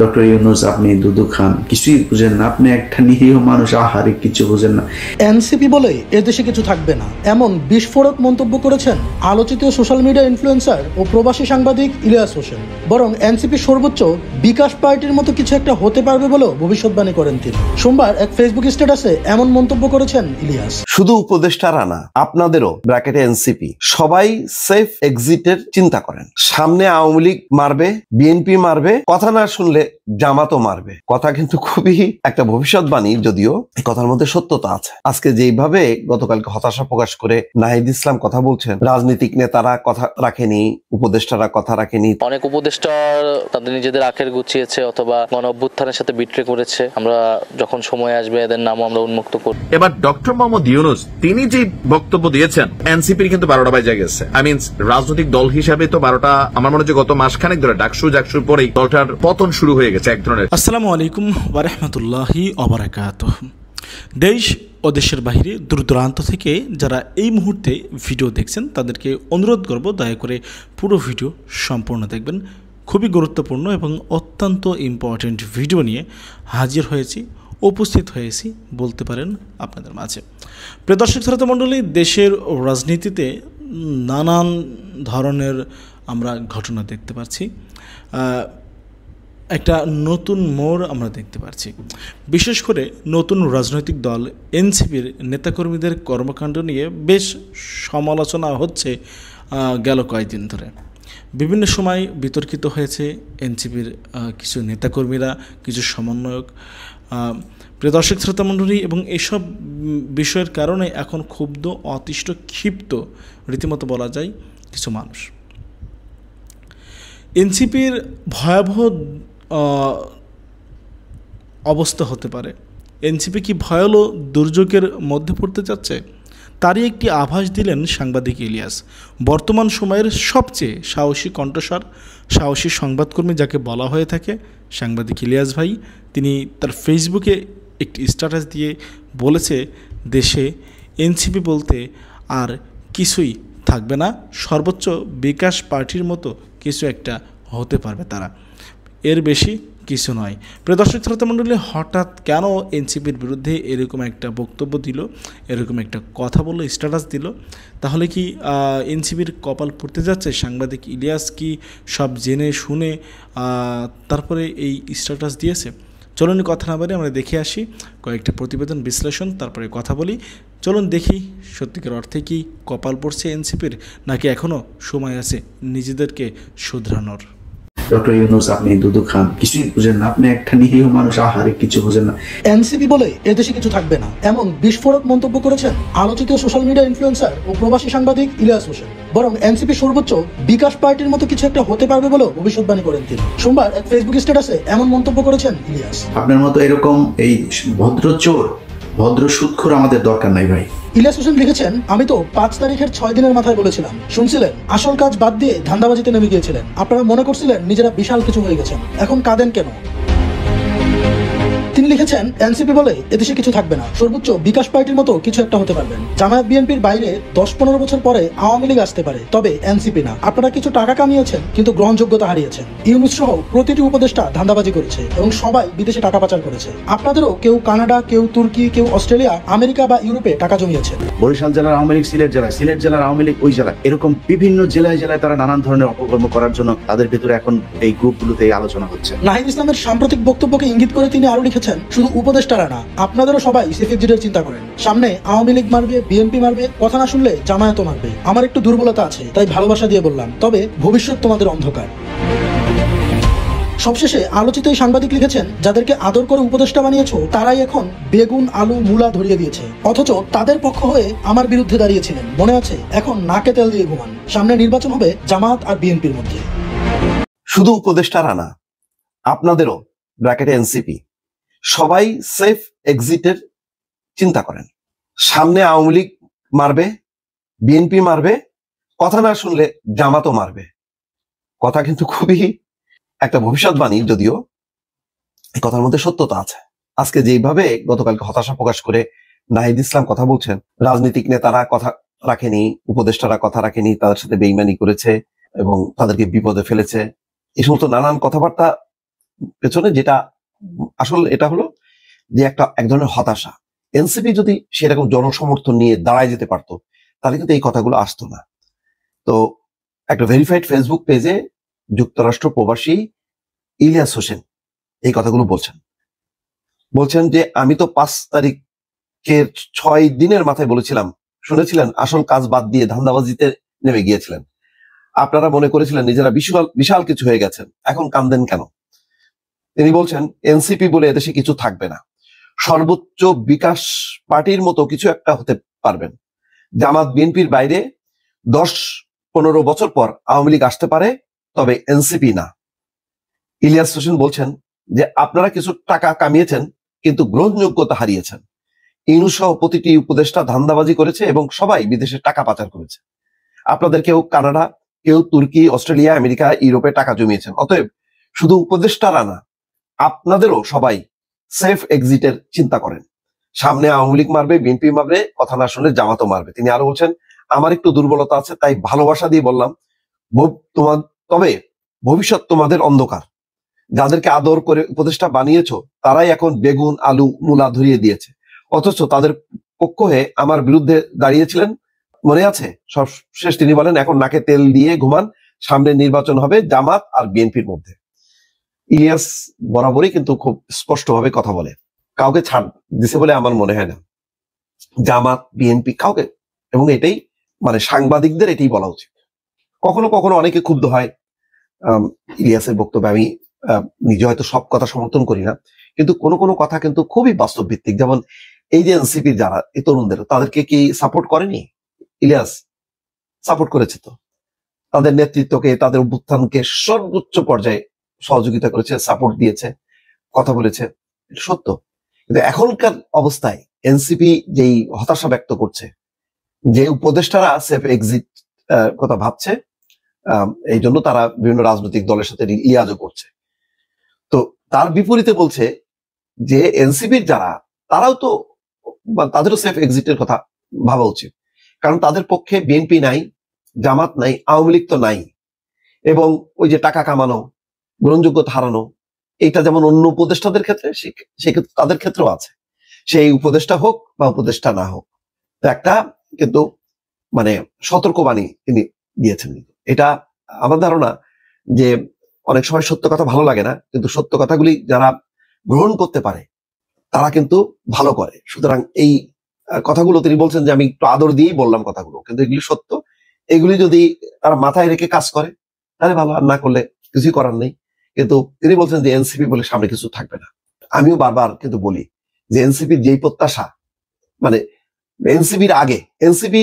Doctor Yunus আপনি দুদু খান কিছুই বুঝেন না, আপনি একটা নিরীহ মানুষ, আহারে কিছু বুঝেন না। এনসিপি বলে এদেশে কিছু থাকবে না এমন বিস্ফোরক মন্তব্য করেছেন আলোচিত সোশ্যাল মিডিয়া ইনফ্লুয়েন্সার ও প্রবাসী সাংবাদিক ইলিয়াস হোসেন। বরং এনসিপি সর্বোচ্চ বিকাশ পার্টির মতো কিছু একটা হতে পারবে বলেও ভবিষ্যৎবাণী করেন তিনি। সোমবার এক ফেসবুক স্ট্যাটাসে এমন মন্তব্য করেছেন ইলিয়াস। শুধু উপদেষ্টারা না, আপনাদেরও ব্র্যাকেটে এনসিপি সবাই সেফ এক্সিটের চিন্তা করেন। সামনে আওয়ামী লীগ মারবে, বিএনপি মারবে, কথা না শুনলে জামাতও মারবে। কথা কিন্তু খুবই একটা ভবিষ্যৎবাণী, যদিও এই কথার মধ্যে সত্যতা আছে। আজকে যেভাবে গতকালকে হতাশা প্রকাশ করে নাহিদ ইসলাম কথা বলছেন, রাজনৈতিক নেতারা কথা রাখেনি, উপদেষ্টারা কথা রাখেনি। অনেক উপদেষ্টা তাদের নিজেদের আখের গুছিয়েছে অথবা গণ অভ্যুত্থানের সাথে বিট্রে করেছে। আমরা যখন সময় আসবে এদের নামও আমরা উন্মুক্ত করব। এবার ডক্টর মোহাম্মদ ইউনূস তিনি যে বক্তব্য দিয়েছেন, এনসিপির কিন্তু 12টা বাজে গেছে। আই মিনস রাজনৈতিক দল হিসাবে তো 12টা, আমার মনে হচ্ছে গত মাসখানেক ধরে ডাকসুর পরেই দলটার পতন শুরু হয়ে গেছে এক ধরনের। আসসালামু আলাইকুম ওয়া রাহমাতুল্লাহি ওয়া বারাকাতুহু। দেশ ও দেশের বাইরে দূর দূরান্ত থেকে যারা এই মুহূর্তে ভিডিও দেখছেন তাদেরকে অনুরোধ করব দয়া করে পুরো ভিডিও সম্পূর্ণ দেখবেন। খুবই গুরুত্বপূর্ণ এবং অত্যন্ত ইম্পর্টেন্ট ভিডিও নিয়ে হাজির হয়েছি, উপস্থিত হয়েছি বলতে পারেন আপনাদের মাঝে। প্রিয় দর্শক শ্রোতা মণ্ডলী, দেশের রাজনীতিতে নানান ধরনের আমরা ঘটনা দেখতে পাচ্ছি, একটা নতুন মোড় আমরা দেখতে পাচ্ছি। বিশেষ করে নতুন রাজনৈতিক দল এনসিপির নেতাকর্মীদের কর্মকাণ্ড নিয়ে বেশ সমালোচনা হচ্ছে গেল কয়েকদিন ধরে। বিভিন্ন সময় বিতর্কিত হয়েছে এনসিপির কিছু নেতাকর্মীরা, কিছু সমন্বয়ক। প্রিয় দর্শক শ্রোতা মণ্ডলী, এবং এইসব বিষয়ের কারণে এখন ক্ষুব্ধ, অতিষ্ঠ, ক্ষিপ্ত রীতিমতো বলা যায় কিছু মানুষ। এনসিপির ভয়াবহ অবস্থা হতে পারে। এনসিপি কি ভয়াবহ দুর্যোগের মধ্যে পড়তে যাচ্ছে, তারই একটি আভাস দিলেন সাংবাদিক ইলিয়াস। বর্তমান সময়ের সবচেয়ে সাহসী কণ্ঠস্বর, সাহসী সংবাদকর্মী যাকে বলা হয়ে থাকে সাংবাদিক ইলিয়াস ভাই, তিনি তার ফেসবুকে একটি স্ট্যাটাস দিয়ে বলেছে, দেশে এনসিপি বলতে আর কিছুই থাকবে না, সর্বোচ্চ বিকাশ পার্টির মতো কিছু একটা হতে পারবে তারা, এর বেশি কিছু নয়। প্রিয় দর্শক শ্রোতা মণ্ডলী, হঠাৎ কেন এনসিপির বিরুদ্ধে এরকম একটা বক্তব্য দিল, এরকম একটা কথা বললো, স্ট্যাটাস দিল? তাহলে কি এনসিপির কপাল পড়তে যাচ্ছে? সাংবাদিক ইলিয়াস কি সব জেনে শুনে তারপরে এই স্ট্যাটাস দিয়েছে? চলুন কথা না বলে আমরা দেখে আসি কয়েকটা প্রতিবেদন বিশ্লেষণ, তারপরে কথা বলি। চলুন দেখি সত্যিকার অর্থে কি কপাল পড়ছে এনসিপির, নাকি এখনও সময় আছে নিজেদেরকে শুধরানোর। ডক্টর ইউনূস আপনি দুদু খান কিছুই বুঝেন না, আপনি একটা নিরীহ মানুষ, আহারে কিছু বুঝেন না। এনসিপি বলে এদেশে কিছু থাকবে না এমন বিস্ফোরক মন্তব্য করেছেন আলোচিত সোশ্যাল মিডিয়া ইনফ্লুয়েন্সার ও প্রবাসী সাংবাদিক ইলিয়াস হোসেন। বরং এনসিপি সর্বোচ্চ বিকাশ পার্টির মতো কিছু একটা হতে পারবে বলেও ভবিষ্যৎবাণী করেন তিনি। সোমবার এক ফেসবুক স্ট্যাটাসে এমন মন্তব্য করেছেন ইলিয়াস। আপনার মতো এরকম এই ভদ্র চোর, ভদ্র সুদখোর আমাদের দরকার নাই ভাই। ইলিয়াস হোসেন লিখেছেন, আমি তো 5 তারিখের 6 দিনের মাথায় বলেছিলাম, শুনছিলেন, আসল কাজ বাদ দিয়ে ধান্দাবাজিতে নেমে গিয়েছিলেন। আপনারা মনে করছিলেন নিজেরা বিশাল কিছু হয়ে গেছেন, এখন কাঁদেন কেন? তিনি লিখেছেন, এনসিপি বলে এদেশে কিছু থাকবে না, সর্বোচ্চ বিকাশ পার্টির মতো কিছু একটা হতে পারবেন। জামায়াত বিএনপির বাইরে 10-15 বছর পরে আওয়ামী লীগ আসতে পারে, তবে এনসিপি না। আপনারা কিছু টাকা কামিয়েছেন কিন্তু গ্রহণযোগ্যতা হারিয়েছেন। ইউনূস সহ প্রতিটি উপদেষ্টা ধান্দাবাজি করেছে এবং সবাই বিদেশে টাকা পাচার করেছে। আপনাদেরও কেউ কানাডা, কেউ তুর্কি, কেউ অস্ট্রেলিয়া, আমেরিকা বা ইউরোপে টাকা জমিয়েছে। বরিশাল জেলার আওয়ামী লীগ সিলেট জেলায়, সিলেট জেলার আওয়ামী লীগ ওই জেলায়, এরকম বিভিন্ন জেলায় জেলায় তারা নানান ধরনের অপকর্ম করার জন্য তাদের ভেতরে এখন এই গ্রুপগুলোতে আলোচনা হচ্ছে। নাহিদ ইসলামের সাম্প্রতিক বক্তব্যকে ইঙ্গিত করে তিনি আরো লিখেছেন, শুধু উপদেষ্টারা না, আপনাদেরও সবাই সেফ এক্সিটের চিন্তা করেন। সামনে আওয়ামী লীগ মারবে, বিএনপি মারবে, কথা না শুনলে জামায়াতও মারবে। আমার একটু দুর্বলতা আছে, তাই ভালোবাসা দিয়ে বললাম, তবে ভবিষ্যৎ তোমাদের অন্ধকার। সবশেষে আলোচিত এই সাংবাদিক লিখেছেন, যাদেরকে আদর করে উপদেষ্টা বানিয়েছো তারাই এখন বেগুন, আলু, মূলা ধরিয়ে দিয়েছে, অথচ তাদের পক্ষ হয়ে আমার বিরুদ্ধে দাঁড়িয়েছিলেন, মনে আছে? এখন নাকে তেল দিয়ে ঘুমান। সামনে নির্বাচন হবে জামায়াত আর বিএনপির মধ্যে। শুধু উপদেষ্টারা না, আপনাদেরও ব্র্যাকেটে এনসিপি সবাই সেফ এক্সিটের চিন্তা করেন। সামনে আওয়ামী লীগ মারবে, বিএনপি মারবে, কথা না শুনলে জামাতও মারবে। কথা কিন্তু খুবই একটা ভবিষ্যৎবাণী, যদিও এই কথার মধ্যে সত্যতা আছে। আজকে যেভাবে গতকালকে হতাশা প্রকাশ করে নাহিদ ইসলাম কথা বলছেন, রাজনৈতিক নেতারা কথা রাখেনি, উপদেষ্টারা কথা রাখেনি, তাদের সাথে বেইমানি করেছে এবং তাদেরকে বিপদে ফেলেছে, এই সমস্ত নানান কথাবার্তা পেছনে যেটা আসলে এটা হলো যে এক ধরনের হতাশা। এনসিপি যদি সেরকম জনসমর্থন নিয়ে দাঁড়ায় যেতে পারতো তাহলে কিন্তু এই কথাগুলো আসতো না। তো একটা ভেরিফাইড ফেসবুক পেজে যুক্তরাষ্ট্র প্রবাসী ইলিয়াস হোসেন এই কথাগুলো বলছেন যে আমি তো 5 তারিখের 6 দিনের মাথায় বলেছিলাম, শুনেছিলেন আসল কাজ বাদ দিয়ে ধান্দাবাজিতে নেমে গিয়েছিলেন। আপনারা মনে করেছিলেন নিজেরা বিশাল কিছু হয়ে গেছেন, এখন কান্দেন কেন? তিনি বলছেন এনসিপি বলে এদেশে কিছু থাকবে না, সর্বোচ্চ বিকাশ পার্টির মতো কিছু একটা হতে পারবেন। জামাত বিএনপির বাইরে 10-15 বছর পর আওয়ামী লীগ আসতে পারে, তবে এনসিপি না। ইলিয়াস হোসেন বলছেন যে আপনারা কিছু টাকা কামিয়েছেন কিন্তু গ্রহণযোগ্যতা হারিয়েছেন। ইউনূস সহ প্রতিটি উপদেষ্টা ধান্দাবাজি করেছে এবং সবাই বিদেশে টাকা পাচার করেছে। আপনাদের কেউ কানাডা, কেউ তুর্কি, অস্ট্রেলিয়া, আমেরিকা, ইউরোপে টাকা জমিয়েছেন। অতএব শুধু উপদেষ্টারা না, আপনাদেরও সবাই সেফ এক্সিটের চিন্তা করেন। সামনে আওয়ামী লীগ মারবে, বিএনপি মারবে, কথা না শুনে জামাতও মারবে। তিনি আরো বলছেন আমার একটু দুর্বলতা আছে, তাই ভালোবাসা দিয়ে বললাম তবে ভবিষ্যৎ তোমাদের অন্ধকার। যাদেরকে আদর করে উপদেষ্টা বানিয়েছো তারাই এখন বেগুন, আলু, মূলা ধরিয়ে দিয়েছে, অথচ তাদের পক্ষ হয়ে আমার বিরুদ্ধে দাঁড়িয়েছিলেন, মনে আছে? সব শেষ তিনি বলেন এখন নাকে তেল দিয়ে ঘুমান, সামনে নির্বাচন হবে জামাত আর বিএনপির মধ্যে। ইলিয়াস বরাবরই কিন্তু খুব স্পষ্টভাবে কথা বলে, কাউকে ছাড় দিছে বলে আমার মনে হয় না, জামাত বিএনপি কাউকে, এবং এটাই মানে সাংবাদিকদের এটাই বলা উচিত। কখনো কখনো অনেকে ক্ষুব্ধ হয় ইলিয়াসের বক্তব্য, আমি নিজে হয়তো সব কথা সমর্থন করি না, কিন্তু কোনো কোনো কথা কিন্তু খুবই বাস্তব ভিত্তিক। যেমন এই যে এনসিপির যারা এই তরুণদের, তাদেরকে কি সাপোর্ট করেনি ইলিয়াস? সাপোর্ট করেছে তো, তাদের নেতৃত্বকে, তাদের অভ্যুত্থানকে সর্বোচ্চ পর্যায়ে সহযোগিতা করেছে, সাপোর্ট দিয়েছে, কথা বলেছে, এটা সত্য। কিন্তু এখনকার অবস্থায় এনসিপি যেই হতাশা ব্যক্ত করছে, যে উপদেষ্টারা সেফ এক্সিট কথা ভাবছে, এই জন্য তারা বিভিন্ন রাজনৈতিক দলের সাথে লিয়াজও করছে। তো তার বিপরীতে বলছে যে এনসিপির যারা, তারাও তো তাদেরও সেফ এক্সিটের কথা ভাবা উচিত, কারণ তাদের পক্ষে বিএনপি নাই, জামাত নাই, আওয়ামী লীগ তো নাই, এবং ওই যে টাকা কামানো, গ্রহণযোগ্যতা হারানো, এইটা যেমন অন্য উপদেষ্টাদের ক্ষেত্রে সেক্ষেত্রে তাদের ক্ষেত্রেও আছে, সেই উপদেষ্টা হোক বা উপদেষ্টা না হোক। তো একটা কিন্তু মানে সতর্কবাণী তিনি দিয়েছেন। এটা আমার ধারণা যে অনেক সময় সত্য কথা ভালো লাগে না, কিন্তু সত্য কথাগুলি যারা গ্রহণ করতে পারে তারা কিন্তু ভালো করে। সুতরাং এই কথাগুলো তিনি বলছেন যে আমি একটু আদর দিয়েই বললাম কথাগুলো, কিন্তু এগুলি সত্য। এগুলি যদি তারা মাথায় রেখে কাজ করে তাহলে ভালো, আর না করলে কিছুই করার নেই। কিন্তু তিনি বলছেন যে এনসিপি বলে সামনে কিছু থাকবে না। আমিও বারবার কিন্তু বলি যে এনসিপির যেই প্রত্যাশা, মানে এনসিপির আগে, এনসিপি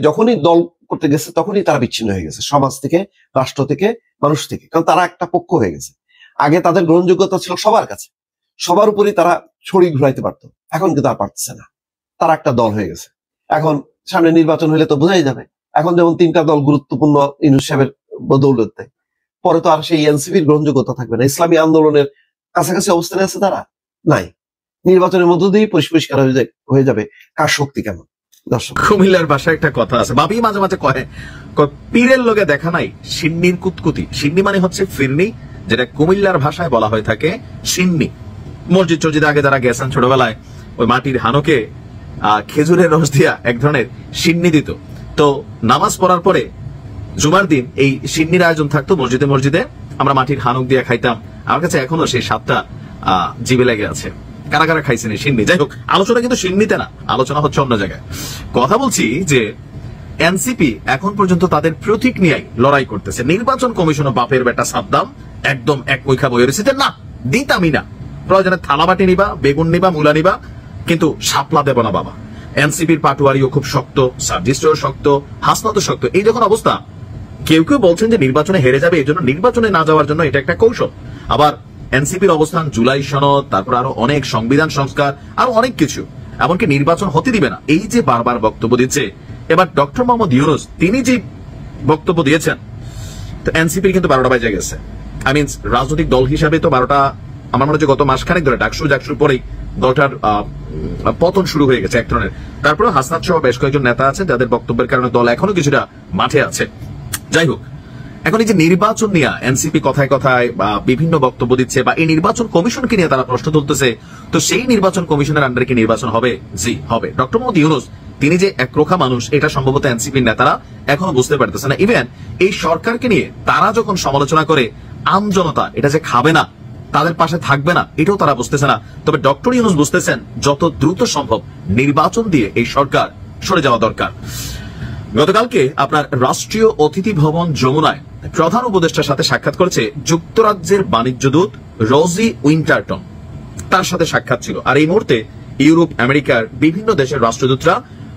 যখনই দল করতে গেছে তখনই তারা বিচ্ছিন্ন হয়ে গেছে সমাজ থেকে, রাষ্ট্র থেকে, মানুষ থেকে, কারণ তারা একটা পক্ষ হয়ে গেছে। আগে তাদের গ্রহণযোগ্যতা ছিল সবার কাছে, সবার উপরই তারা ছড়ি ঘুরাইতে পারতো, এখন কিন্তু আর পারতেছে না। তারা একটা দল হয়ে গেছে। এখন সামনে নির্বাচন হলে তো বোঝাই যাবে। এখন যেমন 3টা দল গুরুত্বপূর্ণ ইউনূস সাহেবের বদৌলতে, পরে তো আর সেই এনসিপির গ্রহণযোগ্যতা থাকবে না। ইসলামী আন্দোলনের কাছাকাছি অবস্থানে আছে তারা, নাই। নির্বাচনের মধ্য দিয়েই পরিষ্কার হয়ে যাবে কার শক্তি কেমন। দর্শক, কুমিল্লার ভাষায় একটা কথা আছে, বাবি মাঝে মাঝে কয় পীরের লোকে দেখা নাই সিন্নির কুতকুতি। সিন্নি মানে হচ্ছে ফিরনি, যেটা কুমিল্লার ভাষায় বলা হয়ে থাকে সিন্নি। মসজিদ টসজিদ আগে যারা গেছেন ছোটবেলায়, ওই মাটির হানকে খেজুরের রস দিয়া এক ধরনের সিন্নি দিত। তো নামাজ পড়ার পরে জুমার দিন এই সিন্নির আয়োজন থাকতো মসজিদে মসজিদে, আমরা মাটির হানক দিয়ে খাইতাম। আমার কাছে এখনো সেই স্বাদটা জিভে লেগে আছে। কারা কারা খাইছেন এই সিন্নি? যাই হোক, আলোচনা কিন্তু সিন্নিতে না, আলোচনা হচ্ছে অন্য জায়গায়। কথা বলছি যে এনসিপি এখন পর্যন্ত তাদের প্রতীক নিয়ে লড়াই করতেছে। নির্বাচন কমিশন বাপের বেটা সাদ্দাম একদম এক পৈখা বয়ে রয়েছে যে না, দিতামই না, প্রয়োজনে থালাবাটি নিবা, বেগুন নিবা, মূলা নিবা, কিন্তু শাপলা দেব না বাবা। এনসিপির পাটুয়ারিও খুব শক্ত, সার্জিস্টও শক্ত, হাসনাতও শক্ত। এই যখন অবস্থা, কেউ কেউ বলছেন যে নির্বাচনে হেরে যাবে, এই জন্য নির্বাচনে না যাওয়ার জন্য এটা একটা কৌশল। আবার এনসিপির অবস্থান জুলাই সনদ, তারপর আরো অনেক সংবিধান সংস্কার, আরো অনেক কিছু, এমনকি নির্বাচন হতে দিবে না, এই যে বারবার বক্তব্য দিচ্ছে। এবার ডক্টর মোহাম্মদ ইউনূস তিনি যে বক্তব্য দিয়েছেন, তো এনসিপির কিন্তু 12টা বাজে গেছে। আই মিন রাজনৈতিক দল হিসাবে তো 12টা, আমার মনে হচ্ছে গত মাসখানেক ধরে ডাকসুর পরেই দলটার পতন শুরু হয়ে গেছে এক ধরনের। তারপরে হাসনাত সহ বেশ কয়েকজন নেতা আছেন যাদের বক্তব্যের কারণে দল এখনো কিছুটা মাঠে আছে। যাই হোক, এখন এই যে নির্বাচন নিয়ে এনসিপি কথায় কথায় বা বিভিন্ন বক্তব্য দিচ্ছে বা এই নির্বাচন কমিশনকে নিয়ে তারা প্রশ্ন তুলতেছে, তো সেই নির্বাচন কমিশনের আন্ডারে কি নির্বাচন হবে? জি হবে। ডক্টর মোহাম্মদ ইউনূস তিনি যে একরোখা মানুষ, এটা সম্ভবত এনসিপির নেতারা এখনো বুঝতে পারতেছে না। ইভেন এই সরকারকে নিয়ে তারা যখন সমালোচনা করে, আমজনতা এটা যে খাবে না, তাদের পাশে থাকবে না, এটাও তারা বুঝতেছে না। তবে ডক্টর ইউনূস বুঝতেছেন যত দ্রুত সম্ভব নির্বাচন দিয়ে এই সরকার সরে যাওয়া দরকার। গতকালকে আপনার রাষ্ট্রীয় অতিথি ভবন যমুনায় প্রধান উপদেষ্টার সাথে সাক্ষাৎ করেছে যুক্তরাজ্যের বাণিজ্য দূত রোজি উইন্টারটন। তার সাথে সাক্ষাৎ ছিল। আর এই মুহূর্তে ইউরোপ, আমেরিকার বিভিন্ন দেশের রাষ্ট্রদূতরা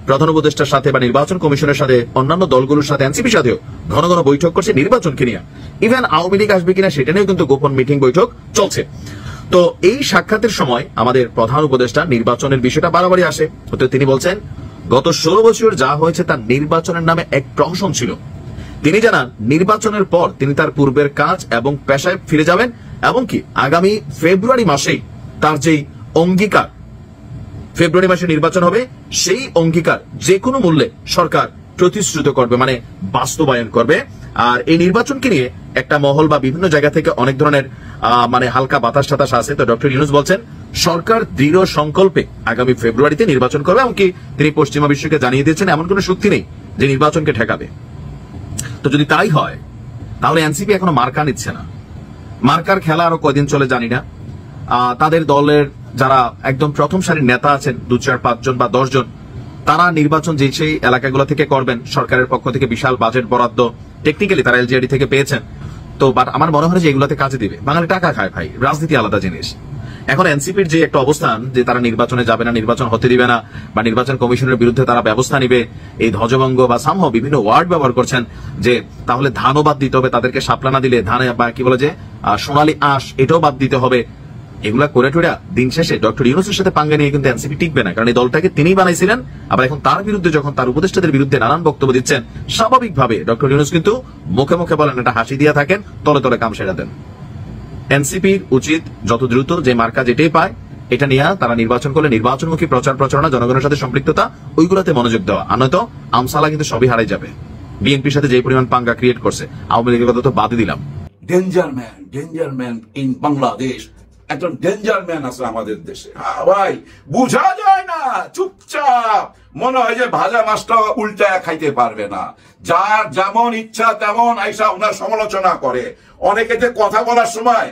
প্রধান উপদেষ্টার সাথে বা নির্বাচন কমিশনের সাথে, অন্যান্য দলগুলোর সাথে, এনসিপির সাথেও ঘন ঘন বৈঠক করছে নির্বাচনকে নিয়ে। ইভেন আওয়ামী লীগ আসবে কিনা সেটা নিয়েও কিন্তু গোপন মিটিং বৈঠক চলছে। তো এই সাক্ষাতের সময় আমাদের প্রধান উপদেষ্টা নির্বাচনের বিষয়টা বারবারই আসে। তো তিনি বলছেন গত 16 বছর যা হয়েছে তার নির্বাচনের নামে এক প্রহসন ছিল। তিনি জানান নির্বাচনের পর তিনি তার পূর্বের কাজ এবং পেশায় ফিরে যাবেন, এমনকি আগামী ফেব্রুয়ারি মাসেই তার যেই অঙ্গীকার, ফেব্রুয়ারি মাসে নির্বাচন হবে, সেই অঙ্গীকার যে কোনো মূল্যে সরকার প্রতিশ্রুত করবে, মানে বাস্তবায়ন করবে। আর এই নির্বাচনকে নিয়ে একটা মহল বা বিভিন্ন জায়গা থেকে অনেক ধরনের মানে হালকা বাতাস টাতাস আছে। তো ডক্টর ইউনূস বলছেন সরকার দৃঢ় সংকল্পে আগামী ফেব্রুয়ারিতে নির্বাচন করবে, এমনকি তিনি পশ্চিমা বিশ্বকে জানিয়ে দিয়েছেন এমন কোন শক্তি নেই যে নির্বাচনকে ঠেকাবে। তো যদি তাই হয় তাহলে এনসিপি এখনো মার্কা নিচ্ছে না। মার্কার খেলা আরো কয়দিন চলে জানি না। তাদের দলের যারা একদম প্রথম সারির নেতা আছেন 2, 4, 5 জন বা 10 জন, তারা নির্বাচন যে সেই এলাকাগুলো থেকে করবেন, সরকারের পক্ষ থেকে বিশাল বাজেট বরাদ্দ টেকনিক্যালি তারা এলজিআরডি থেকে পেয়েছেন। তো বাট আমার মনে হয় যে এগুলোতে কাজে দিবে। বাঙালি টাকা খায় ভাই, রাজনীতি আলাদা জিনিস। এখন এনসিপির যে একটা অবস্থান যে তারা নির্বাচনে যাবে না, নির্বাচন হতে দিবে না, বা নির্বাচন কমিশনের বিরুদ্ধে তারা ব্যবস্থা নিবে, এই ধ্বজভঙ্গ বা সামহ বিভিন্ন ওয়ার্ড ব্যবহার করছেন যে তাহলে ধানও বাদ দিতে হবে, তাদেরকে শাপলা দিলে ধানে বা কি বলে যে সোনালী আঁশ এটাও বাদ দিতে হবে। এগুলা করে টুরা দিন শেষে ডক্টর ইউনূসের সাথে পাঙ্গা নিয়ে কিন্তু এনসিপি টিকবে না, কারণ এই দলটাকে তিনিই বানাইছিলেন। আবার এখন তার বিরুদ্ধে যখন তার উপদেষ্টাদের বিরুদ্ধে নানান বক্তব্য দিচ্ছেন, স্বাভাবিকভাবে ডক্টর ইউনূস কিন্তু মুখে মুখে বলেন এটা হাসি দিয়া থাকেন, তলে তলে কাম সেরা দেন। এনসিপির উচিত যত দ্রুত যে মার্কা যেটাই পায় এটা নিয়ে তারা নির্বাচন করলে নির্বাচনমুখী প্রচার প্রচারণা, জনগণের সাথে সম্পৃক্ততা, ওইগুলোতে মনোযোগ দেওয়া। আর নয়তো আমসালা কিন্তু সবই হারাই যাবে। বিএনপির সাথে যে পরিমাণ পাঙ্গা ক্রিয়েট করছে, আওয়ামী লীগের কথা তো বাদই দিলাম। Danger man in Bangladesh. একজন ডেঞ্জার ম্যান আছে আমাদের দেশে। ভাই বুঝা যায় না, চুপচাপ মনে হয় যে ভাজা মাছটা উল্টায় খাইতে পারবে না। যার যেমন ইচ্ছা তেমন আইসা ওনার সমালোচনা করে। অনেকে যে কথা বলার সময়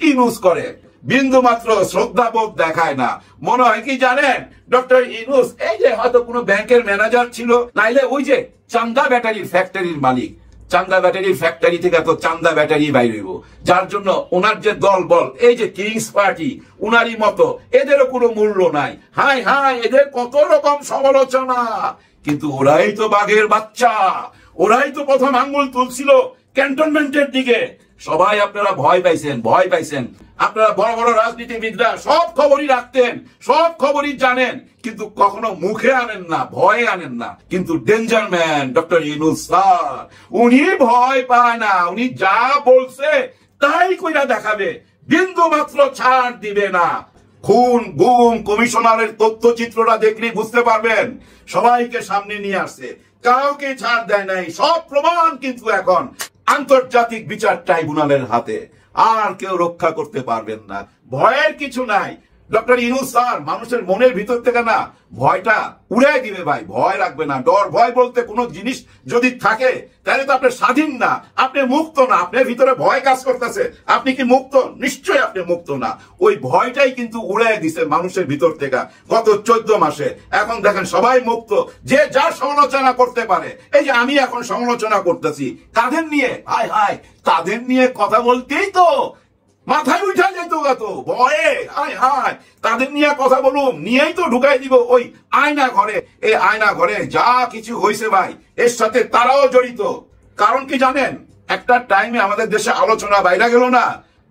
ইনুস করে, বিন্দু মাত্র শ্রদ্ধাবোধ দেখায় না। মনে হয় কি জানেন, ডক্টর ইনুস এই যে হয়তো কোনো ব্যাংকের ম্যানেজার ছিল, নাইলে ওই যে চান্দা ব্যাটারির ফ্যাক্টরির মালিক। চান্দা ব্যাটারির ফ্যাক্টরি থেকে তো চান্দা ব্যাটারি বাইরেব, যার জন্য ওনার যে দল বল, এই যে কিংস পার্টি, উনারই মতো এদেরও কোনো মূল্য নাই। হাই হাই, এদের কত রকম সমালোচনা, কিন্তু ওরাই তো বাঘের বাচ্চা। ওরাই তো প্রথম আঙ্গুল তুলছিল ক্যান্টনমেন্টের দিকে। সবাই আপনারা ভয় পাইছেন। আপনারা বড় বড় রাজনীতিবিদরা সব খবরই রাখতেন, সব খবরই জানেন, কিন্তু কখনো মুখে আনেন না, ভয়ে আনেন না। কিন্তু danger man doctor Yunus sir, উনি ভয় পায় না। উনি যা বলছে তাই কইরা দেখাবে, বিন্দু মাত্র ছাড় দিবে না। খুন গুম কমিশনারের তথ্যচিত্রটা দেখলেই বুঝতে পারবেন, সবাইকে সামনে নিয়ে আসছে, কাউকে ছাড় দেয় নাই। সব প্রমাণ কিন্তু এখন আন্তর্জাতিক বিচার ট্রাইব্যুনালের হাতে, আর কেউ রক্ষা করতে পারবেন না। ভয়ের কিছু নাই। ডক্টর ইউনূস স্যার মানুষের মনের ভিতর থেকে না ভয়টা উড়াই দিবে ভাই। ভয় রাখবে না। ডর ভয় বলতে কোনো জিনিস যদি থাকে তাহলে তো আপনি স্বাধীন না, আপনি মুক্ত না। আপনার ভিতরে ভয় কাজ করতেছে, আপনি কি মুক্ত? নিশ্চয়ই আপনি মুক্ত না। ওই ভয়টাই কিন্তু উড়াই দিছে মানুষের ভিতর থেকে গত 14 মাসে। এখন দেখেন সবাই মুক্ত, যে যার সমালোচনা করতে পারে। এই যে আমি এখন সমালোচনা করতেছি কাদের নিয়ে, হায় হায়, তাদের নিয়ে কথা বলতেই তো মাথায় উঠা যেত গত ভয়ে। হায় হায়, তাদের নিয়ে কথা বলুম, নিয়েই তো ঢুকাই দিব ওই আয়না ঘরে। এই আয়না ঘরে যা কিছু হয়েছে ভাই, এর সাথে তারাও জড়িত। কারণ কি জানেন, একটা টাইমে আমাদের দেশে আলোচনা বাইরে গেল না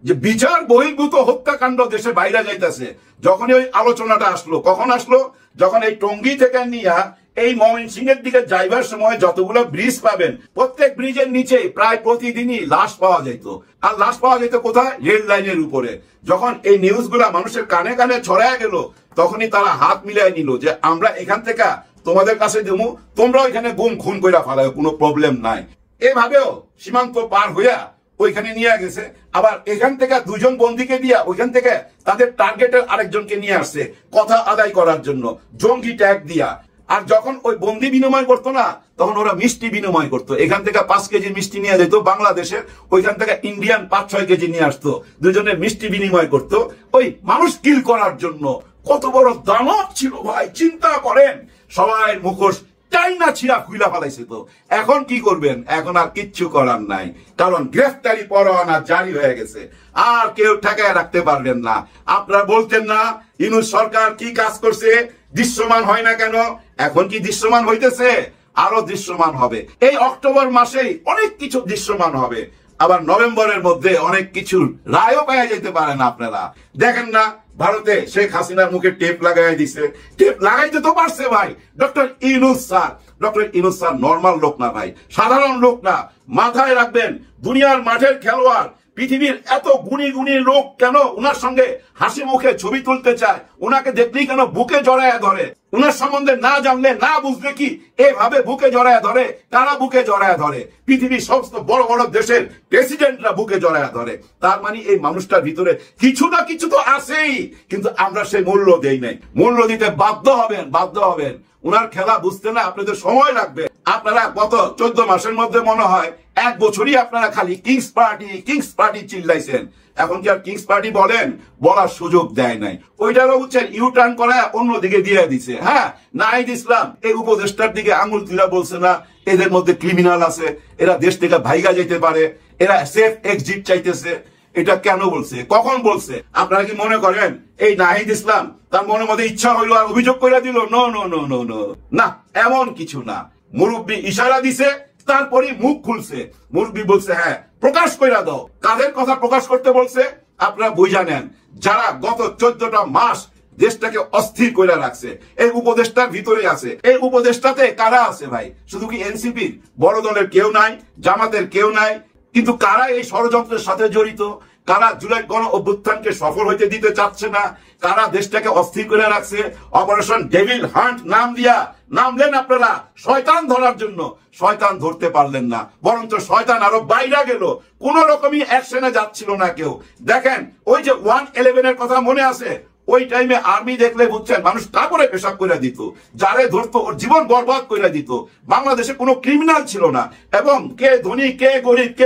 যে বিচার বহির্ভূত হত্যাকাণ্ড দেশে বাইরে যাইতেছে। যখন ওই আলোচনাটা আসলো, কখন আসলো? যখন এই টঙ্গী থেকে নিয়ে এই ময়মনসিংহের দিকে যাইবার সময় যতগুলো ব্রিজ পাবেন, প্রত্যেক ব্রিজের নিচে প্রায় প্রতিদিনই লাশ পাওয়া যেত। আর লাশ পাওয়া যেত কোথায়? রেল লাইনের উপরে। যখন এই নিউজগুলা মানুষের কানে কানে ছড়ায় গেল, তখনই তারা হাত মিলাই নিল যে আমরা এখান থেকে তোমাদের কাছে দেবো, তোমরা এখানে গুম খুন কইরা ফেলায়, কোনো প্রবলেম নাই। এভাবেও সীমান্ত পার হইয়া ওইখানে নিয়ে গেছে। আবার এখান থেকে দুজন বন্দীকে দিয়া ওইখান থেকে তাদের টার্গেটের আরেকজনকে নিয়ে আসছে কথা আদায় করার জন্য, জঙ্গি ট্যাগ দিয়া। আর যখন ওই বন্দি বিনিময় করতো না, তখন ওরা মিষ্টি বিনিময় করতো। এখান থেকে 5 কেজি মিষ্টি নিয়ে যেত বাংলাদেশের, ওইখান থেকে ইন্ডিয়ান 5-6 কেজি নিয়ে আসতো, দুজনে মিষ্টি বিনিময় করতো ওই মানুষ কিল করার জন্য। কত বড় দানব ছিল ভাই, চিন্তা করেন। সবাই মুখোশ চাইনা ছিঁড়া খুইলা ফেলাইছে। তো এখন কি করবেন? এখন আর কিচ্ছু করার নাই, কারণ গ্রেফতারি পরোয়ানা জারি হয়ে গেছে, আর কেউ ঠেকায় রাখতে পারবেন না। আপনারা বলতেন না ইউনূস সরকার কি কাজ করছে, দৃশ্যমান হয় না কেন? এখন কি দৃশ্যমান হইতেছে? আরো দৃশ্যমান হবে। এই অক্টোবর মাসেই অনেক কিছু দৃশ্যমান হবে, আবার নভেম্বরের মধ্যে অনেক কিছু রায়ও পাওয়া যেতে পারেন। আপনারা দেখেন না, ভারতে শেখ হাসিনার মুখে টেপ লাগাই দিছে। টেপ লাগাইতে তো পারছে ভাই doctor Yunus sir. Doctor Yunus sir normal লোক না ভাই, সাধারণ লোক না। মাথায় রাখবেন, দুনিয়ার মাঠের খেলোয়াড়, পৃথিবীর এত গুণী গুণী লোক কেন উনার সঙ্গে হাসি মুখে ছবি তুলতে চায়? উনাকে দেখলেই কেন বুকে জড়ায় ধরে? উনার সম্বন্ধে না জানলে না বুঝলে কি এভাবে বুকে জড়ায় ধরে? কারা বুকে জড়ায় ধরে? পৃথিবীর সমস্ত বড় বড় দেশের প্রেসিডেন্টরা বুকে জড়ায় ধরে। তার মানে এই মানুষটার ভিতরে কিছু না কিছু তো আছেই, কিন্তু আমরা সেই মূল্য দেই নাই। মূল্য দিতে বাধ্য হবেন। উনার খেলা বুঝতে না আপনাদের সময় লাগবে। আপনারা গত 14 মাসের মধ্যে মনে হয় 1 বছরই আপনারা খালি কিংস পার্টি চিল্লাইছেন। এখন কি আর কিংস পার্টি বলার সুযোগ দেয় নাই? ওইটারও বুঝছেন ইউটার্ন করা অন্যদিকে দিয়ে দিছে। হ্যাঁ, নাহিদ ইসলাম এই উপদেষ্টার দিকে আঙুল তুলে বলছে না এদের মধ্যে ক্রিমিনাল আছে, এরা দেশ থেকে ভাইগা যেতে পারে, এরা সেফ এক্সিট চাইতেছে। এটা কেন বলছে, কখন বলছে? আপনারা কি মনে করেন এই নাহিদ ইসলাম তার মনের মধ্যে ইচ্ছা হইলো আর অভিযোগ করে দিল? নো, না, এমন কিছু না। মুরব্বী ইশারা দিছে, তারপরে মুখ খুলছে। মুরব্বী বলছে হ্যাঁ প্রকাশ কইরা দাও। কাদের কথা প্রকাশ করতে বলছে আপনারা বুঝা নেন। যারা গত 14টা মাস দেশটাকে অস্থির করে রাখছে, এই উপদেষ্টার ভিতরে আছে। এই উপদেষ্টাতে কারা আছে ভাই? শুধু কি এনসিপির? বড় দলের কেউ নাই, জামাতের কেউ নাই, কিন্তু কারা এই ষড়যন্ত্রের সাথে জড়িত? কারা জুলাই গণ অভ্যুত্থানকে সফল হইতে দিতে চাচ্ছে না? কারা দেশটাকে অস্থির করে রাখছে? অপারেশন ডেভিল হান্ট নামলেন আপনারা শয়তান ধরার জন্য, শয়তান ধরতে পারলেন না, বরঞ্চ শয়তান আরো বাইরে গেল। কোন রকমই অ্যাকশনে যাচ্ছিল না কেউ। দেখেন ওই যে 111 এর কথা মনে আছে? ওই টাইমে আর্মি দেখলে বুঝছেন মানুষ কাপড়ে পেশাব করে দিত, যারে ধরতো ওর জীবন বরবাদ করে দিত। বাংলাদেশে কোনো ক্রিমিনাল ছিল না, এবং কে ধনী কে গরিব, কে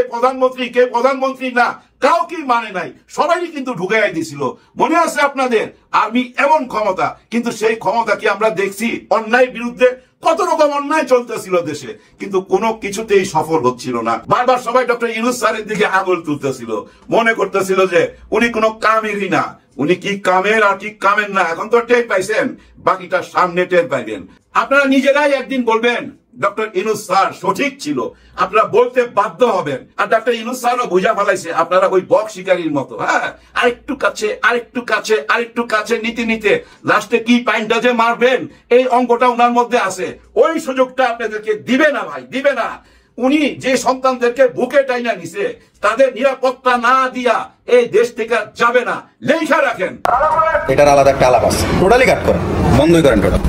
প্রধানমন্ত্রী না, কাউকে মানে নাই, সবাই কিন্তু ঢুকাই দিছিল। মনে আছে আপনাদের? আর্মি এমন ক্ষমতা, কিন্তু সেই ক্ষমতা কি আমরা দেখছি? অন্যায়ের বিরুদ্ধে কত রকম অন্যায় চলতেছিল দেশে, কিন্তু কোনো কিছুতেই সফল হচ্ছিল না। বারবার সবাই ডক্টর ইউনূস স্যারের দিকে আঙুল তুলতেছিল, মনে করতেছিল যে উনি কোনো কামেরই না। উনি কি কামের আর কি কামের না এখন তো টের পাইছেন, বাকিটা সামনে টের পাইবেন। আপনারা নিজেরাই একদিন বলবেন ডক্টর ইউনূস স্যার সঠিক ছিল, আপনারা বলতে বাধ্য হবেন। আর ডক্টর ইউনূস স্যারও বুঝা ফেলাইছে আপনারা ওই বক শিকারীর মতো। হ্যাঁ, আরেকটু কাছে নিতে লাস্টে কি পাইন্টটা যে মারবেন এই অঙ্কটা উনার মধ্যে আছে। ওই সুযোগটা আপনাদেরকে দিবে না ভাই, দিবে না। উনি যে সন্তানদেরকে বুকে টাইনা নিছে তাদের নিরাপত্তা না দিয়া এই দেশ থেকে যাবে না, লেখা রাখেন। এটার আলাদা একটা আলাপ আছে, টোটালি কাট করেন, বন্ধই করেন টোটাল।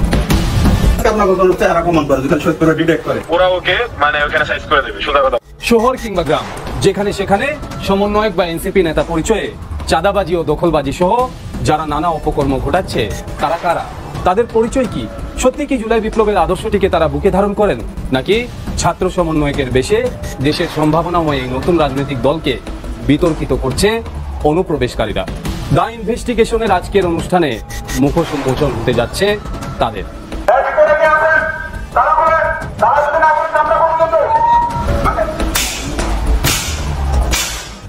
শহর কিংবা গ্রাম, যেখানে সেখানে সমন্বয়ক বা এনসিপি নেতা পরিচয়ে চাঁদাবাজি ও দখলবাজি সহ যারা নানা অপকর্ম ঘটাচ্ছে তারা কারা, তাদের পরিচয় কি? সত্যি কি জুলাই বিপ্লবের আদর্শটিকে তারা বুকে ধারণ করেন, নাকি ছাত্র সমন্বয়কের বেশে দেশের সম্ভাবনাময় এই নতুন রাজনৈতিক দলকে বিতর্কিত করছে অনুপ্রবেশকারীরা? দ্য ইনভেস্টিগেশনের আজকের অনুষ্ঠানে মুখোশ উন্মোচন হতে যাচ্ছে তাদের।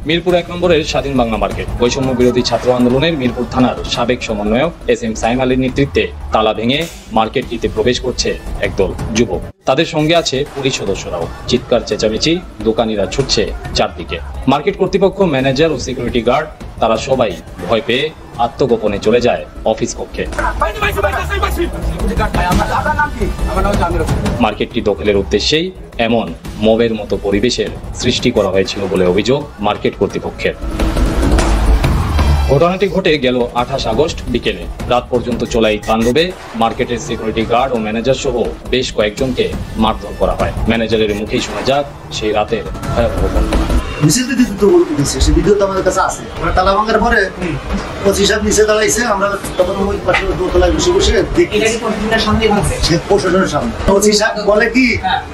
মিরপুর 1 নম্বরের স্বাধীন বাংলা মার্কেট বৈষম্য বিরোধী ছাত্র আন্দোলনের মিরপুর থানার সাবেক সমন্বয়ক এস.এম. সাইম আলীর নেতৃত্বে তালা ভেঙে মার্কেটটিতে প্রবেশ করছে একদল যুবক। তাদের সঙ্গে আছে পুলিশ সদস্যরাও। চিৎকার চেঁচামেচি, দোকানিরা ছুটছে চারদিকে। মার্কেট কর্তৃপক্ষ, ম্যানেজার ও সিকিউরিটি গার্ড তারা সবাই ভয় পেয়ে আত্মগোপনে চলে যায় অফিস কক্ষে। মার্কেটটি দখলের উদ্দেশ্যেই এমন মবের মতো পরিবেশের সৃষ্টি করা হয়েছিল বলে অভিযোগ মার্কেট কর্তৃপক্ষের। ঘটনাটি ঘটে গেল 28 আগস্ট বিকেলে। রাত পর্যন্ত চলা এই তাণ্ডবে মার্কেটের সিকিউরিটি গার্ড ও ম্যানেজার সহ বেশ কয়েকজনকে মারধর করা হয়। ম্যানেজারের মুখেই শোনা যাক সেই রাতের ভয়াবহ ঘটনা। মিছিল দিতে তো দিচ্ছে, সে ভিডিও তো আমাদের কাছে আছে। আমরা তালা ভাঙার পরে 25 সাহেব নিচে দাঁড়াইছে, আমরা তখন ওই পাশে দোতলায় বসে বসে দেখি সে প্রশাসনের সামনে 25 সাহেব বলে কি,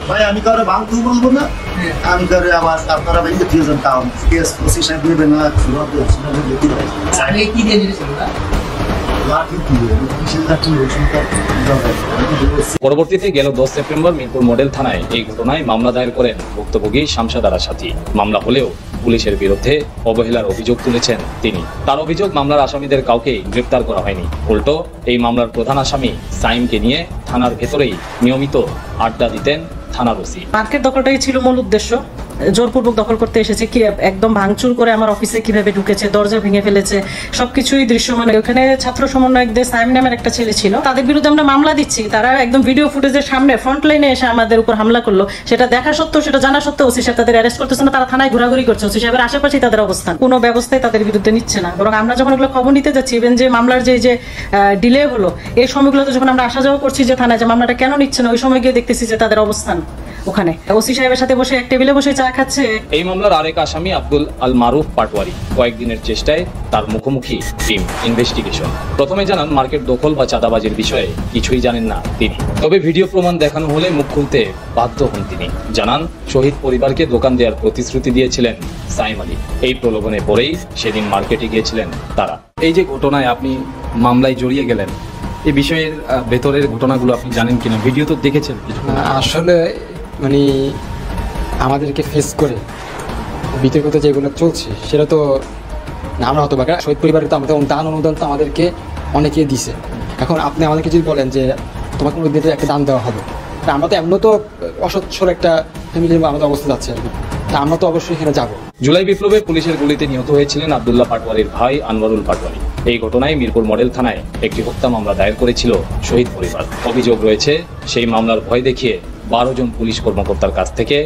ভাই আমি কারো ভাঙতে বলবো না, আমি কারো আমার আপনারা ভেঙে দিয়ে যান, তাও 25 সাহেব নেবে না। কি দিয়ে দিয়েছিল না? পরবর্তীতে গেল 10 সেপ্টেম্বর মিরপুর মডেল থানায় এই ঘটনায় মামলা দায়ের করেন ভুক্তভোগী শামসাদ আরা সাথী। মামলা হলেও পুলিশের বিরুদ্ধে অবহেলার অভিযোগ তুলেছেন তিনি। তার অভিযোগ মামলার আসামিদের কাউকেই গ্রেপ্তার করা হয়নি, উল্টো এই মামলার প্রধান আসামি সাইমকে নিয়ে থানার ভেতরেই নিয়মিত আড্ডা দিতেন থানার ওসি। মার্কেট দখলটাই ছিল মূল উদ্দেশ্য। জোরপূর্বক দখল করতে এসেছে, কি একদম ভাঙচুর করে আমার অফিসে কিভাবে ঢুকেছে, দরজা ভেঙে ফেলেছে, সবকিছুই দৃশ্যমান। ওখানে ছাত্র সমন্বয়কদের সাইম নামের একটা ছেলে ছিল, তাদের বিরুদ্ধে আমরা মামলা দিচ্ছি। তারা একদম ভিডিও ফুটেজের সামনে ফ্রন্ট লাইনে এসে আমাদের উপর হামলা করলো। সেটা দেখা সত্ত্বেও, সেটা জানা সত্ত্বেও ওসি সাহেব তাদের অ্যারেস্ট করতেছে না, তারা থানায় ঘোরাঘুরি করছে। ওসি সাহেবের আশেপাশেই তাদের অবস্থান, কোনো ব্যবস্থায় তাদের বিরুদ্ধে নিচ্ছে না। বরং আমরা যখন এগুলো খবর নিতে যাচ্ছি, ইভেন যে মামলার যে ডিলে হলো, এই সময়গুলোতে যখন আমরা আসা যাওয়া করছি যে থানায়, যে মামলাটা কেন নিচ্ছে না, ওই সময় গিয়ে দেখতেছি যে তাদের অবস্থান ওখানে ওসি সাহেবের সাথে বসে এক টেবিলে বসে চা খাচ্ছে। এই মামলার আরেক আসামি আব্দুল আল মারুফ পাটওয়ারি কয়েকদিনের চেষ্টায় তার মুখোমুখি টিম ইনভেস্টিগেশন। প্রথমে জানান মার্কেট দখল বা চাঁদাবাজির বিষয়ে কিছুই জানেন না তিনি, তবে ভিডিও প্রমাণ দেখানো হলে মুখ খুলতে বাধ্য হন তিনি। জানান শহীদ পরিবারকে দোকান দেওয়ার প্রতিশ্রুতি দিয়েছিলেন সাইম আলী। এই প্রলোভনে পড়েই সেদিন মার্কেটে গিয়েছিলেন তারা। এই যে ঘটনায় আপনি মামলায় জড়িয়ে গেলেন, এই বিষয়ের ভেতরের ঘটনাগুলো আপনি জানেন কিনা? ভিডিও তো দেখেছেন। আসলে মানে আমাদেরকে ফেস করে বিতর্কিত যেগুলো চলছে সেটা তো আমরা হতো বা শহীদ পরিবারের তো আমাদের দান অনুদান তো আমাদেরকে অনেকে দিছে। এখন আপনি আমাদেরকে যদি বলেন যে তোমাকে কোনো দিতে একটা দান দেওয়া হবে, তা আমরা তো এমন তো অসচ্ছল একটা ফ্যামিলির আমাদের অবস্থা যাচ্ছে আর কি, তা আমরা তো অবশ্যই এখানে যাবো। জুলাই বিপ্লবে পুলিশের গুলিতে নিহত হয়েছিলেন আব্দুল্লাহ পাটওয়ারির ভাই আনওয়ারুল পাটওয়ারি। এই ঘটনায় মিরপুর মডেল থানায় একটি হত্যা মামলা দায়ের করেছিল শহীদ পরিবার। অভিযোগ রয়েছে সেই মামলার ভয় দেখিয়ে 12 জন পুলিশ কর্মকর্তার কাছ থেকে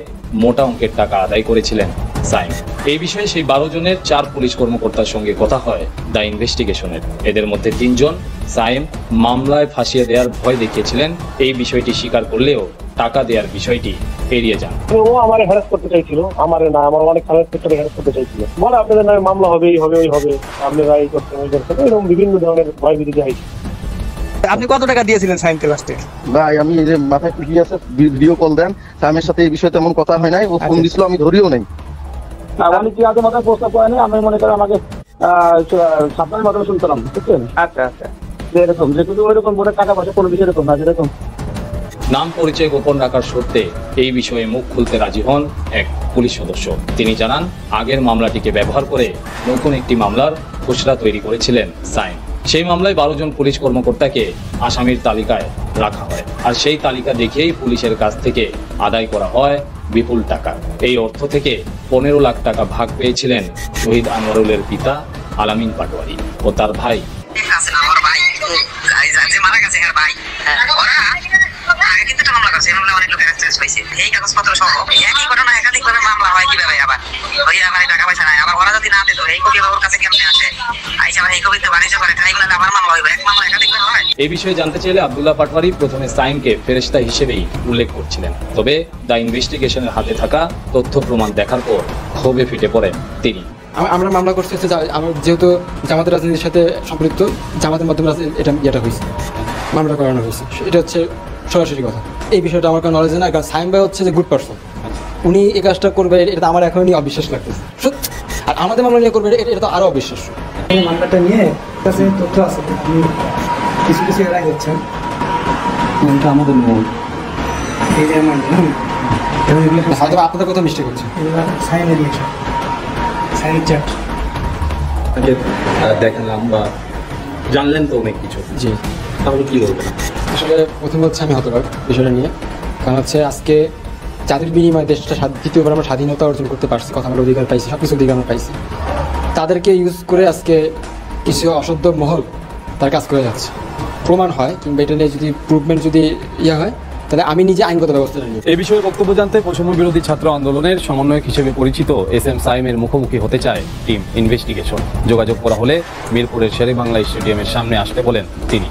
মোটা অঙ্কের টাকা আদায় করেছিলেন সাইম। এই বিষয়ে সেই 12 জনের 4 পুলিশ কর্মকর্তার সঙ্গে কথা হয় দ্য ইনভেস্টিগেশনের। এদের মধ্যে 3 জন সাইম মামলায় ফাঁসিয়ে দেওয়ার ভয় দেখিয়েছিলেন। এই বিষয়টি স্বীকার করলেও টাকা দেওয়ার বিষয়টি এড়িয়ে যান। ও আমার হ্যারাস করতে চাইছিল, আমার না, আমার অনেক খারাপ সেক্টরে হ্যারাস করতে চাইছিল। বলে আপনাদের নামে মামলা হবে, এই হবে, ওই হবে, আপনারা এই করতে ওই করতে, এরকম বিভিন্ন ধরনের ভয় ভীতি দেখাইছে। আপনি কত টাকা দিয়েছিলেন সাইমকে লাস্টে? ভাই আমি যে মাথায় কি আছে ভিডিও কল দেন, সাইমের সাথে এই বিষয়ে তেমন কথা হয় নাই, ও ফোন দিছিল আমি ধরিও নাই। আমি কি আগে মাথায় প্রস্তাব করে নাই, আমি মনে করি আমাকে সাপ্তাহের মাধ্যমে শুনতাম, বুঝছেন? আচ্ছা আচ্ছা, এরকম যে কিন্তু ওইরকম বলে টাকা পয়সা কোনো বিষয় এরকম না, যেরকম নাম পরিচয় গোপন রাখার সত্ত্বে এই বিষয়ে মুখ খুলতে রাজি হন এক পুলিশ সদস্য। তিনি জানান আগের মামলাটিকে ব্যবহার করে নতুন একটি মামলার খসড়া তৈরি করেছিলেন সাইম। সেই মামলায় 12 জন পুলিশ কর্মকর্তাকে আসামির তালিকায় রাখা হয়, আর সেই তালিকা দেখেই পুলিশের কাছ থেকে আদায় করা হয় বিপুল টাকা। এই অর্থ থেকে 15 লাখ টাকা ভাগ পেয়েছিলেন শহীদ আনোয়ারুলের পিতা আলামিন পাটওয়ারি ও তার ভাই। এই বিষয়ে জানতে চাইলে আব্দুল্লাহ পাটওয়ারি প্রথমে সাইমকে ফেরেশতা হিসেবেই উল্লেখ করছিলেন, তবে দ্য ইনভেস্টিগেশনের হাতে থাকা তথ্য প্রমাণ দেখার পর ক্ষোভে ফেটে পড়েন তিনি। আমরা মামলা করতে হচ্ছে, আমার যেহেতু জামাতের রাজনীতির সাথে সম্পৃক্ত, জামাতের মাধ্যমে এটা হয়েছে, মামলা করানো হয়েছে, এটা হচ্ছে সরাসরি কথা। এই বিষয়টা আমার কোনো নলেজ না, কারণ সাইম ভাই হচ্ছে যে গুড পারসন, উনি এই কাজটা করবে এটা আমার এখনই অবিশ্বাস লাগতেছে। আর আমাদের মামলা নিয়ে করবে এটা তো আরও অবিশ্বাস্য। এই মামলাটা নিয়ে কাছে তথ্য আছে, আপনি কিছু কিছু এড়াই যাচ্ছেন। আমাদের মূল এই যে হয়তো আপনাদের কথা মিস্টেক হচ্ছে। সাইনের বিষয়, সাইনের চ্যাট দেখলাম বা জানলেন তো অনেক কিছু। জি, তাহলে কি বলবেন? আসলে প্রথমে হচ্ছে আমি হতবাক বিষয়টা নিয়ে, কারণ হচ্ছে আজকে যাদের বিনিময়ে দেশটা দ্বিতীয়বার আমরা স্বাধীনতা অর্জন করতে পারছি, কথা আমরা অধিকার পাইছি, সব কিছু অধিকার আমরা পাইছি, তাদেরকে ইউজ করে আজকে কিছু অসদ্য মহল তার কাজ করে যাচ্ছে। প্রমাণ হয় কিংবা এটা নিয়ে যদি প্রুভমেন্ট যদি হয়, তাহলে আমি নিজে আইনগত ব্যবস্থা নিই। এই বিষয়ে বক্তব্য জানতে বৈষম্য বিরোধী ছাত্র আন্দোলনের সমন্বয়ক হিসেবে পরিচিত এস.এম. সাইমের মুখোমুখি হতে চায় টিম ইনভেস্টিগেশন। যোগাযোগ করা হলে মিরপুরের শেরেবাংলা স্টেডিয়ামের সামনে আসতে বলেন তিনি।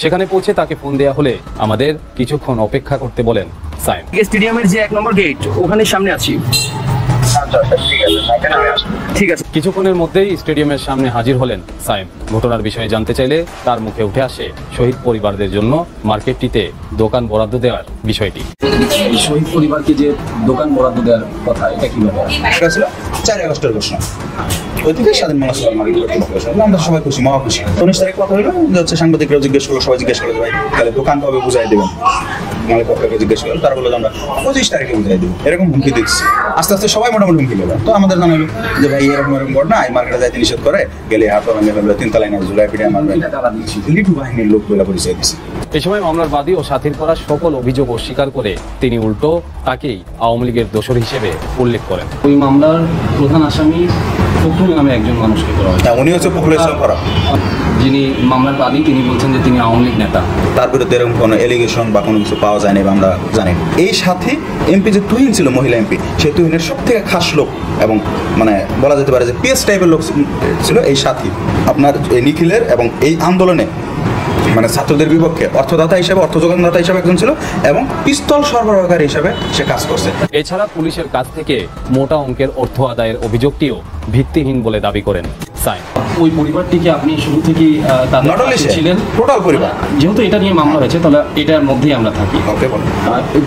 সেখানে পৌঁছে তাকে ফোন দেওয়া হলে আমাদের কিছুক্ষণ অপেক্ষা করতে বলেন সাইম। স্টেডিয়ামের যে 1 নম্বর গেট ওখানে সামনে আছি। ঠিক আছে। কিছুক্ষণের মধ্যেই স্টেডিয়ামের সামনে হাজির হলেন সাইম। ঘটনার বিষয়ে জানতে চাইলে তার মুখে উঠে আসে শহীদ পরিবারদের জন্য মার্কেটটিতে দোকান বরাদ্দ দেওয়ার বিষয়টি। শহীদ পরিবারকে যে দোকান বরাদ্দ দেওয়ার কথা, এটা কিভাবে? এটা ছিল 4 আগস্টের ঘোষণা। ওই থেকে স্বাধীন মনস্কার আমরা সবাই খুশি, মহা খুশি। 19 তারিখ কথা হলো যে হচ্ছে সাংবাদিকরাও জিজ্ঞেস করলো, সবাই জিজ্ঞেস করলো ভাই তাহলে দোকান কবে বুঝাই দেবেন, আমাদের পক্ষকে জিজ্ঞেস করলো। তারা বললো যে আমরা 25 তারিখে বুঝাই দেবো, এরকম হুমকি দিচ্ছি। আস্তে আস্তে সবাই মোটামুটি হুমকি পেল। তো আমাদের জানালো যে ভাই এরকম ঘটনা, এই মার্কেটে যাইতে নিষেধ করে, গেলে হাত ভেঙে ফেলবে, 3 তলায় না জুলাই পিঠে মারবে। লিটু বাহিনীর লোক বলে পরিচয় দিচ্ছে। এ সময় মামলার বাদী ও সাথীর করা সকল অভিযোগ অস্বীকার করে তিনি উল্টো তাকেই আওয়ামী লীগের দোষর হিসেবে উল্লেখ করেন। ওই মামলার প্রধান আসামি ফখরুল নামে একজন মানুষকে করা হয়। উনি হচ্ছে ফখরুল ইসলাম ফরাদ, যিনি মামলার বাদী। তিনি বলছেন যে তিনি আওয়ামী লীগ নেতা। তার বিরুদ্ধে এরকম কোনো এলিগেশন বা কোনো কিছু পাওয়া যায়নি বা আমরা জানি। এই সাথে এমপি যে তুহিন ছিল, মহিলা এমপি, সেই তুহিনের সব থেকে খাস লোক এবং মানে বলা যেতে পারে যে পিএস টাইপের লোক ছিল এই সাথী আপনার নিখিলের, এবং এই আন্দোলনে মানে ছাত্রদের বিপক্ষে অর্থদাতা হিসেবে, অর্থ যোগানদাতা হিসেবে একজন ছিল, এবং পিস্তল সরবরাহকারী হিসেবে সে কাজ করছে। এছাড়া পুলিশের কাছ থেকে মোটা অঙ্কের অর্থ আদায়ের অভিযোগটিও ভিত্তিহীন বলে দাবি করেন সাইম। ওই পরিবারটিকে আপনি শুরু থেকেই ছিলেন? টোটাল পরিবার। যেহেতু এটা নিয়ে মামলা হয়েছে, তাহলে এটার মধ্যেই আমরা থাকি।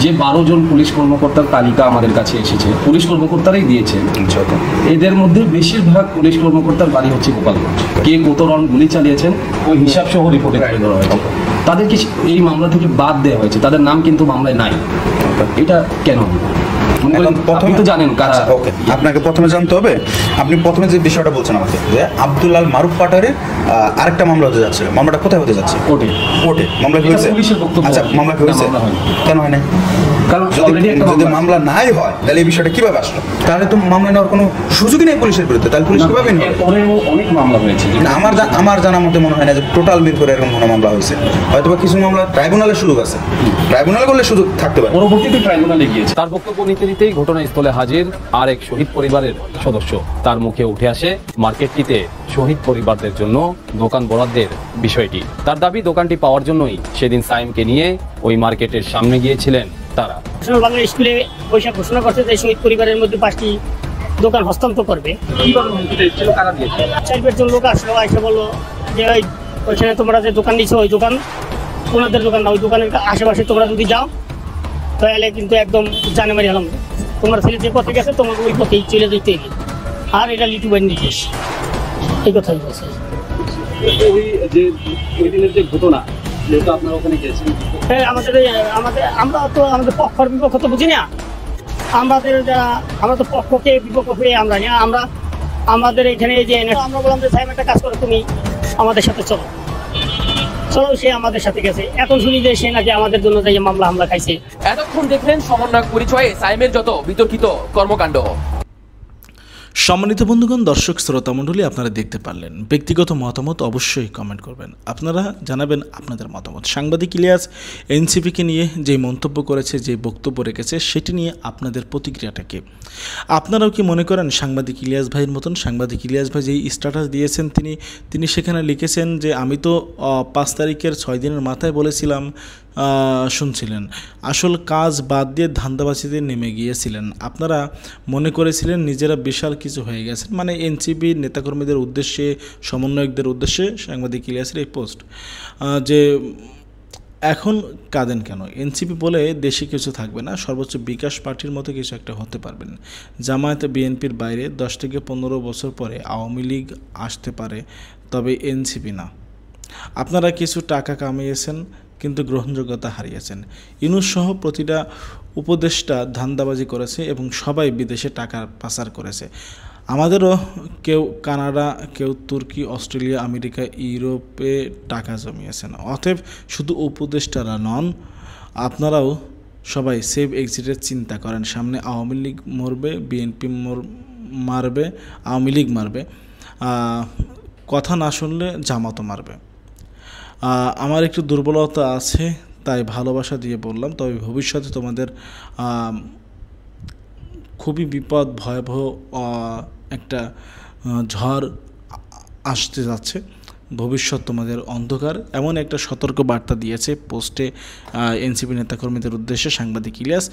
যে 12 জন পুলিশ কর্মকর্তার তালিকা আমাদের কাছে এসেছে, পুলিশ কর্মকর্তারাই দিয়েছে। এদের মধ্যে বেশিরভাগ পুলিশ কর্মকর্তার বাড়ি হচ্ছে গোপালগঞ্জ। কে কত রাউন্ড গুলি চালিয়েছেন ওই হিসাব সহ রিপোর্টে তুলে ধরা হয়েছে। তাদেরকে এই মামলা থেকে বাদ দেওয়া হয়েছে, তাদের নাম কিন্তু মামলায় নাই। এটা কেন? জানেন কারা? ওকে, আপনাকে প্রথমে জানতে হবে, আপনি প্রথমে যে বিষয়টা বলছেন আমাকে যে আব্দুল আল মারুফ পাটারের আরেকটা মামলা হতে যাচ্ছে, মামলাটা কোথায় হতে যাচ্ছে? কোর্টে। কোর্টে মামলা কি হয়েছে? আচ্ছা, মামলা কি হয়েছে? কেন হয় না? কারণ যদি মামলা নাই হয় তাহলে এই বিষয়টা কিভাবে আসলো? তাহলে তো মামলা নেওয়ার কোনো সুযোগই নেই পুলিশের বিরুদ্ধে, তাহলে পুলিশ কিভাবে নেবে? অনেক মামলা হয়েছে। আমার জানা মতে মনে হয় না যে টোটাল মিরপুরে এরকম কোনো মামলা হয়েছে। হয়তো কিছু মামলা ট্রাইব্যুনালের সুযোগ আছে, ট্রাইব্যুনাল করলে সুযোগ থাকতে পারে। পরবর্তীতে ট্রাইব্যুনালে গিয়েছে। তার বক্তব্য নিতে নিতেই ঘটনাস্থলে হাজির আরেক শহীদ পরিবারের সদস্য। তার মুখে উঠে আসে মার্কেটটিতে শহীদ পরিবারদের জন্য দোকান বরাদ্দের বিষয়টি। তার দাবি দোকানটি পাওয়ার জন্যই সেদিন সাইমকে নিয়ে ওই মার্কেটের সামনে গিয়েছিলেন তারা। বাংলা স্কুলে পয়সা ঘোষণা করছে যে শহীদ পরিবারের মধ্যে 5টি দোকান হস্তান্তর করবে। 4-5 জন লোক আসলো, এসে বললো যে ওইখানে তোমরা যে দোকান দিচ্ছ ওই দোকান ওনাদের দোকান না, ওই দোকানের আশেপাশে তোমরা যদি যাও তাহলে কিন্তু একদম জানে মারি হলাম, তোমার ছেলে যে পথে গেছে তোমাকে ওই পথেই চলে যেতে হবে। আর এটা লিটু বাড়ি নির্দেশ, এই কথাই বলছে। ওই দিনের যে ঘটনা, যেহেতু আপনারা ওখানে গেছেন, হ্যাঁ, আমরা তো আমাদের পক্ষ বিপক্ষ তো বুঝি না। আমরা তো পক্ষকে বিপক্ষ হয়ে আমরা না, আমরা আমাদের এখানে যে আমরা বললাম যে সাহেব একটা কাজ করো, তুমি আমাদের সাথে চলো, সে আমাদের সাথে গেছে। এখন শুনি যে সে নাকি আমাদের জন্য যাই মামলা হামলা খাইছে। এতক্ষণ দেখলেন সমন্বয়ক পরিচয়ে সাইমের যত বিতর্কিত কর্মকাণ্ড। সম্মানিত বন্ধুগণ, দর্শক শ্রোতা মণ্ডলী, আপনারা দেখতে পারলেন। ব্যক্তিগত মতামত অবশ্যই কমেন্ট করবেন, আপনারা জানাবেন আপনাদের মতামত। সাংবাদিক ইলিয়াস এনসিপিকে নিয়ে যে মন্তব্য করেছে, যে বক্তব্য রেখেছে, সেটি নিয়ে আপনাদের প্রতিক্রিয়াটা কি? আপনারাও কি মনে করেন সাংবাদিক ইলিয়াস ভাইয়ের মতন? সাংবাদিক ইলিয়াস ভাই যেই স্ট্যাটাস দিয়েছেন, তিনি সেখানে লিখেছেন যে আমি তো 5 তারিখের 6 দিনের মাথায় বলেছিলাম, শুনছিলেন, আসল কাজ বাদ দিয়ে ধান্দাবাজিতে নেমে গিয়েছিলেন, আপনারা মনে করেছিলেন নিজেরা বিশাল কিছু হয়ে গেছেন। মানে এনসিপি নেতাকর্মীদের উদ্দেশ্যে, সমন্বয়কদের উদ্দেশ্যে সাংবাদিক ইলিয়াসের এই পোস্ট, যে এখন কাঁদেন কেন? এনসিপি বলে দেশে কিছু থাকবে না, সর্বোচ্চ বিকাশ পার্টির মতো কিছু একটা হতে পারবেন। জামায়াতে বিএনপির বাইরে 10 থেকে 15 বছর পরে আওয়ামী লীগ আসতে পারে, তবে এনসিপি না। আপনারা কিছু টাকা কামিয়েছেন কিন্তু গ্রহণযোগ্যতা হারিয়েছেন। ইউনূস সহ প্রতিটা উপদেষ্টা ধান্দাবাজি করেছে এবং সবাই বিদেশে টাকা পাচার করেছে। আমাদেরও কেউ কানাডা, কেউ তুর্কি, অস্ট্রেলিয়া, আমেরিকা, ইউরোপে টাকা জমিয়েছেন। অতএব শুধু উপদেষ্টারা নন, আপনারাও সবাই সেভ এক্সিটের চিন্তা করেন। সামনে আওয়ামী লীগ মরবে, বিএনপি মারবে, আওয়ামী লীগ মারবে, কথা না শুনলে জামাতও মারবে। আমার একটু দুর্বলতা আছে, তাই ভালোবাসা দিয়ে বললাম, তবে ভবিষ্যতে তোমাদের খুবই বিপদ ভয়াবহ একটা ঝড় আসতে যাচ্ছে, ভবিষ্যৎ তোমাদের অন্ধকার, এমন একটা সতর্ক বার্তা দিয়েছে পোস্টে এনসিপি নেতাকর্মীদের উদ্দেশ্যে সাংবাদিক ইলিয়াস।